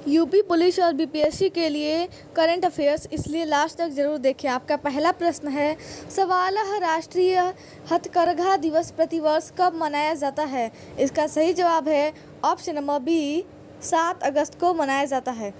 UP police और BPSC के लिए करंट अफेयर्स, इसलिए लास्ट तक जरूर देखें। आपका पहला प्रश्न है, सवाल राष्ट्रीय हथकरघा दिवस प्रतिवर्ष कब मनाया जाता है? इसका सही जवाब है ऑप्शन नंबर बी, 7 अगस्त को मनाया जाता है।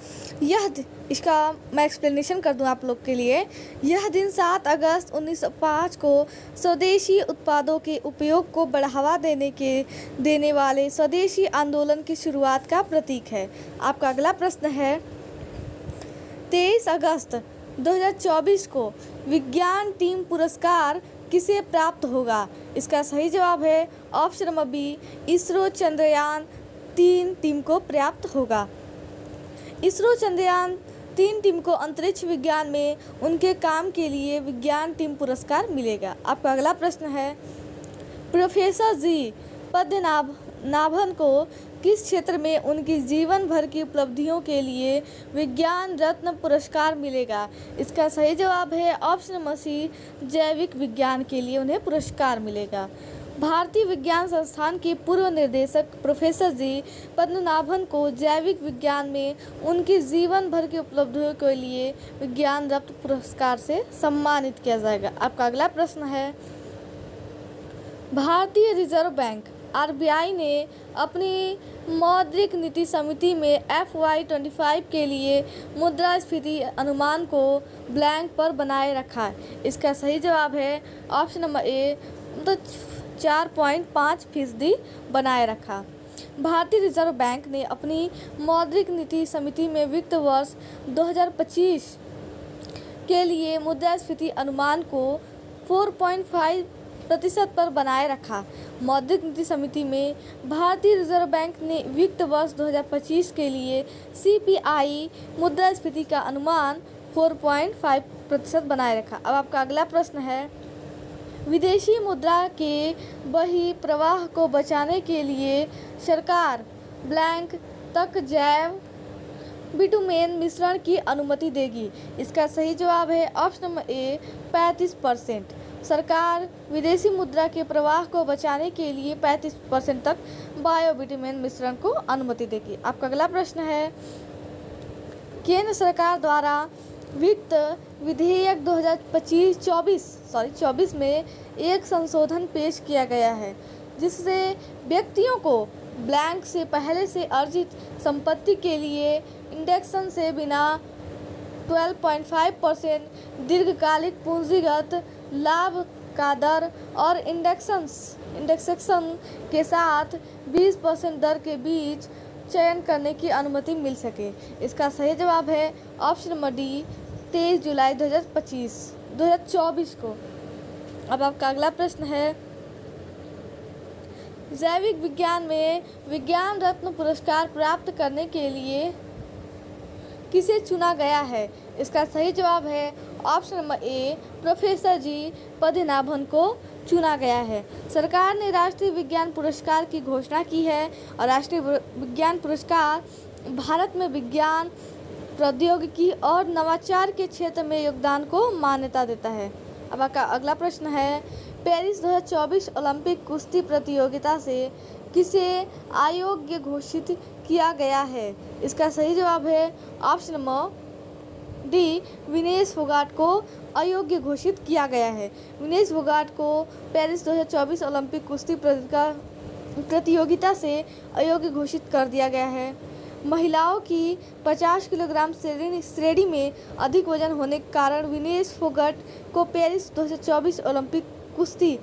इसका मैं एक्सप्लेनेशन कर दूं आप लोग के लिए। यह दिन 7 अगस्त 1905 को स्वदेशी उत्पादों के उपयोग को बढ़ावा देने वाले स्वदेशी आंदोलन की शुरुआत का प्रतीक है। आपका अगला प्रश्न है, 23 अगस्त 2024 को विज्ञान टीम पुरस्कार किसे प्राप्त होगा? इसका सही जवाब है option number B, ISRO Chandrayaan 3 team को प्राप्त होगा। इसरो चंद्रयान 3 टीम को अंतरिक्ष विज्ञान में उनके काम के लिए विज्ञान टीम पुरस्कार मिलेगा। आपका अगला प्रश्न है, प्रोफेसर जी पद्मनाभन को किस क्षेत्र में उनकी जीवन भर की उपलब्धियों के लिए विज्ञान रत्न पुरस्कार मिलेगा? इसका सही जवाब है ऑप्शन नंबर सी, जैविक विज्ञान के लिए उन्हें पुरस्कार मिलेगा। भारतीय विज्ञान संस्थान के पूर्व निदेशक प्रोफेसर जी पद्मनाभन को जैविक विज्ञान में उनकी जीवन भर की उपलब्धियों के लिए विज्ञान रत्न पुरस्कार से सम्मानित किया जाएगा। आपका अगला प्रश्न है, भारतीय रिजर्व बैंक आरबीआई ने अपनी मौद्रिक नीति समिति में FY25 के लिए मुद्रास्फीति अनुमान को ब्लैंक पर बनाए रखा है। इसका सही जवाब है ऑप्शन नंबर ए, 4.5% बनाए रखा। भारतीय रिजर्व बैंक ने अपनी मौद्रिक नीति समिति में वित्त वर्ष 2025 के लिए मुद्रास्फीति अनुमान को 4.5% पर बनाए रखा। मौद्रिक नीति समिति में भारतीय रिजर्व बैंक ने वित्त वर्ष 2025 के लिए CPI मुद्रास्फीति का अनुमान 4.5% बनाए रखा। अब आपका अगला प्रश्न है, विदेशी मुद्रा के बही प्रवाह को बचाने के लिए सरकार ब्लैंक तक जैव बिटुमेन मिश्रण की अनुमति देगी। इसका सही जवाब है ऑप्शन नंबर ए, 35%। सरकार विदेशी मुद्रा के प्रवाह को बचाने के लिए 35% तक बायोबिटुमेन मिश्रण को अनुमति देगी। आपका अगला प्रश्न है, केंद्र सरकार द्वारा वित्त विधेयक 2024 में एक संशोधन पेश किया गया है, जिससे व्यक्तियों को ब्लैंक से पहले से अर्जित संपत्ति के लिए इंडेक्सन से बिना 12.5% दीर्घकालिक पूंजीगत लाभ का दर और इंडेक्सेशन के साथ 20% दर के बीच चयन करने की अनुमति मिल सके। इसका सही जवाब है ऑप्शन नंबर डी, 23 जुलाई 2024 को। अब आपका अगला प्रश्न है, जैविक विज्ञान में विज्ञान रत्न पुरस्कार प्राप्त करने के लिए किसे चुना गया है? इसका सही जवाब है ऑप्शन नंबर ए, प्रोफेसर जी पद्मनाभन को चुना गया है। सरकार ने राष्ट्रीय विज्ञान पुरस्कार की घोषणा की है और राष्ट्रीय विज्ञान पुरस्कार भारत में विज्ञान, प्रौद्योगिकी और नवाचार के क्षेत्र में योगदान को मान्यता देता है। अब आपका अगला प्रश्न है, पेरिस 2024 ओलंपिक कुश्ती प्रतियोगिता से किसे अयोग्य घोषित किया गया है? इसका सही जवाब है option number D, Vinesh Phogat को अयोग्य घोषित किया गया है। विनेश फोगाट को पेरिस 2024 ओलंपिक कुश्ती प्रतियोगिता से अयोग्य घोषित कर दिया गया है। महिलाओं की 50 किलोग्राम श्रेणी में अधिक वजन होने के कारण विनेश फोगाट को पेरिस 2024 ओलंपिक कुश्ती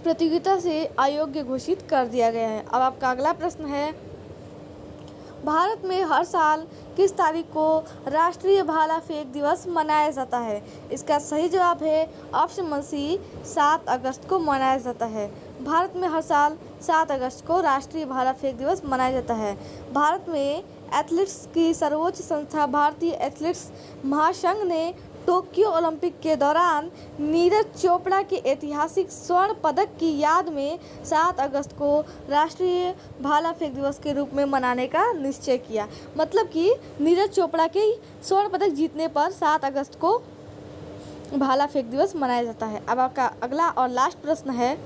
प्रतियोगिता से अयोग्य घोषित कर दिया गया है। अब आपका अगला प्रश्न है, भारत में हर साल किस तारीख को राष्ट्रीय भाला फेंक दिवस मनाया जाता है? इसका सही जवाब है ऑप्शन नंबर सी, 7 अगस्त को मनाया जाता है। भारत में हर साल 7 अगस्त को राष्ट्रीय भाला फेंक दिवस मनाया जाता है। भारत में एथलेटिक्स की सर्वोच्च संस्था भारतीय एथलेटिक्स महासंघ ने टोक्यो ओलंपिक के दौरान नीरज चोपड़ा के ऐतिहासिक स्वर्ण पदक की याद में 7 अगस्त को राष्ट्रीय भाला फेंक दिवस के रूप में मनाने का निश्चय किया। मतलब कि नीरज चोपड़ा के स्वर्ण पदक जीतने पर 7 अगस्त को भाला फेंक दिवस मनाया जाता है। अब आपका अगला और लास्ट प्रश्न है,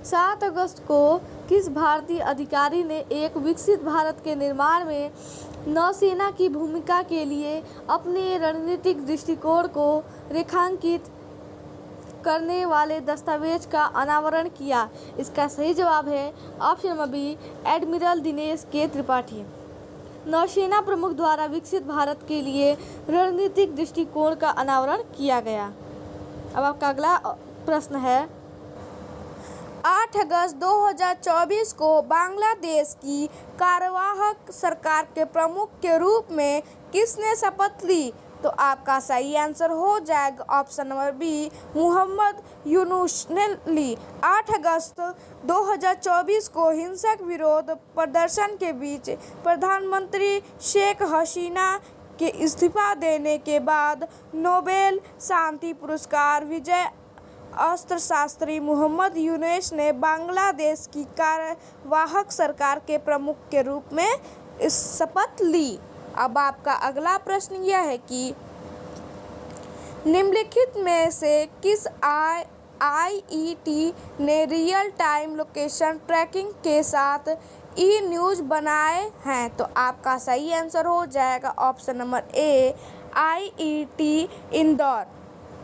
7 अगस्त को किस भारतीय अधिकारी ने एक विकसित भारत के निर्माण में नौसेना की भूमिका के लिए अपने रणनीतिक दृष्टिकोण को रेखांकित करने वाले दस्तावेज का अनावरण किया? इसका सही जवाब है option number B, admiral Dinesh K Tripathi. नौसेना प्रमुख द्वारा विकसित भारत के लिए रणनीतिक दृष्टिकोण का अनावरण किया गया। अब आपका अगला प्रश्न है, 8 अगस्त 2024 को बांग्लादेश की कार्यवाहक सरकार के प्रमुख के रूप में किसने शपथ ली? तो आपका सही आंसर हो जाएगा option number B, Mohammad Yunus ने ली। 8 अगस्त 2024 को हिंसक विरोध प्रदर्शन के बीच प्रधानमंत्री शेख हसीना के इस्तीफा देने के बाद नोबेल शांति पुरस्कार विजय अर्थशास्त्री मोहम्मद यूनुस ने बांग्लादेश की कार्यवाहक सरकार के प्रमुख के रूप में इस शपथ ली। अब आपका अगला प्रश्न यह है कि निम्नलिखित में से किस आईईटी ने रियल टाइम लोकेशन ट्रैकिंग के साथ ई न्यूज़ बनाए हैं? तो आपका सही आंसर हो जाएगा option number A, IET Indore.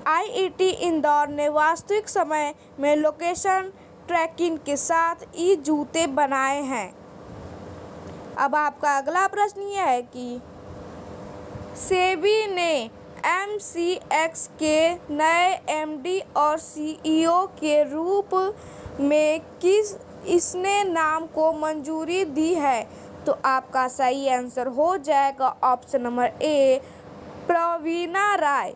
IET Indore ने वास्तविक समय में लोकेशन ट्रैकिंग के साथ ई जूते बनाए हैं। अब आपका अगला प्रश्न यह है कि सेबी ने एमसीएक्स के नए एमडी और सीईओ के रूप में इसने नाम को मंजूरी दी है? तो आपका सही आंसर हो जाएगा ऑप्शन नंबर ए, प्रवीणा राय।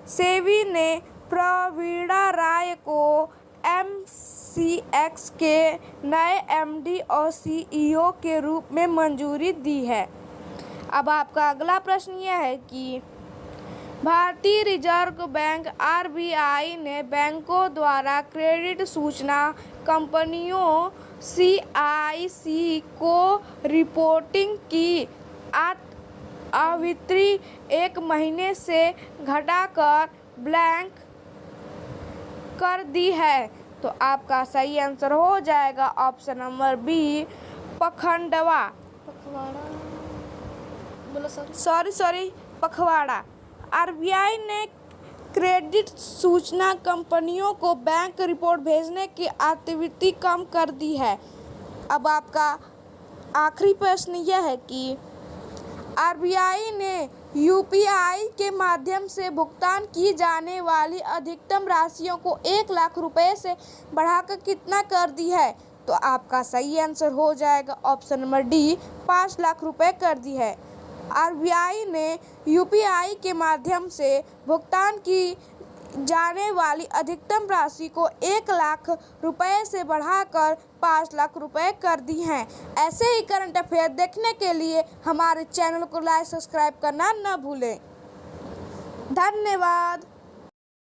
सेबी ने प्रवीणा राय को एमसीएक्स के नए एमडी और सीईओ के रूप में मंजूरी दी है। अब आपका अगला प्रश्न यह है कि भारतीय रिजर्व बैंक आरबीआई ने बैंकों द्वारा क्रेडिट सूचना कंपनियों सीआईसी को रिपोर्टिंग की अवधि 1 महीने से घटाकर ब्लैंक कर दी है। तो आपका सही आंसर हो जाएगा ऑप्शन नंबर बी, पखवाड़ा। आरबीआई ने क्रेडिट सूचना कंपनियों को बैंक रिपोर्ट भेजने की आवृत्ति कम कर दी है। अब आपका आखिरी प्रश्न यह है कि आरबीआई ने यूपीआई के माध्यम से भुगतान की जाने वाली अधिकतम राशियों को 1 लाख रुपए से बढ़ाकर कितना कर दी है? तो आपका सही आंसर हो जाएगा ऑप्शन नंबर डी, 5 लाख रुपए कर दी है। आरबीआई ने यूपीआई के माध्यम से भुगतान की जाने वाली अधिकतम राशि को 1 लाख रुपए से बढ़ाकर 5 लाख रुपए कर दी हैं। ऐसे ही करंट अफेयर देखने के लिए हमारे चैनल को लाइक सब्सक्राइब करना न भूलें। धन्यवाद।